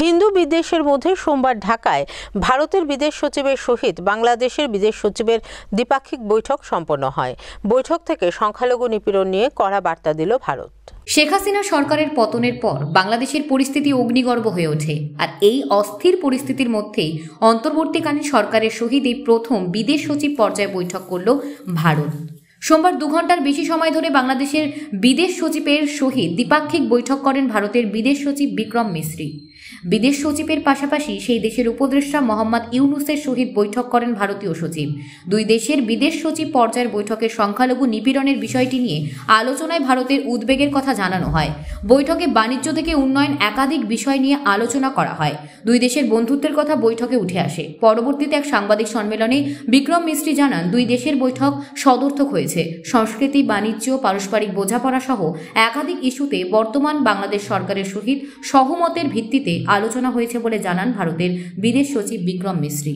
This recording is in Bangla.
হিন্দু বিদ্বেষের মধ্যে সোমবার ঢাকায় ভারতের বিদেশ সচিবের সহিত বাংলাদেশের বিদেশ সচিবের দ্বিপাক্ষিক বৈঠক সম্পন্ন হয়। বৈঠক থেকে সংখ্যালঘু নিপীড়ন নিয়ে কড়া বার্তা দিল ভারত। শেখ হাসিনা সরকারের পতনের পর বাংলাদেশের পরিস্থিতি অগ্নিগর্ভ হয়ে ওঠে, আর এই অস্থির পরিস্থিতির মধ্যেই অন্তর্বর্তীকালীন সরকারের সহিত এই প্রথম বিদেশ সচিব পর্যায়ে বৈঠক করল ভারত। সোমবার 2 ঘন্টার বেশি সময় ধরে বাংলাদেশের বিদেশ সচিবের সহিত দ্বিপাক্ষিক বৈঠক করেন ভারতের বিদেশ সচিব বিক্রম মিশ্রি। বিদেশ সচিবের পাশাপাশি সেই দেশের উপদেষ্টা মোহাম্মদ ইউনুসের সহিত বৈঠক করেন ভারতীয় সচিব। দুই দেশের বিদেশ সচিব পর্যায়ের বৈঠকে সংখ্যালঘু নিপীড়নের বিষয়টি নিয়ে আলোচনায় ভারতের উদ্বেগের কথা জানানো হয়। বৈঠকে বাণিজ্য থেকে উন্নয়ন একাধিক বিষয় নিয়ে আলোচনা করা হয়। দুই দেশের বন্ধুত্বের কথা বৈঠকে উঠে আসে। পরবর্তীতে এক সাংবাদিক সম্মেলনে বিক্রম মিশ্রি জানান, দুই দেশের বৈঠক সদর্থক হয়েছে। সংস্কৃতি, বাণিজ্য, পারস্পরিক বোঝাপড়া সহ একাধিক ইস্যুতে বর্তমান বাংলাদেশ সরকারের সহিত সহমতের ভিত্তিতে আলোচনা হয়েছে বলে জানান ভারতের বিদেশ সচিব বিক্রম মিশ্রি।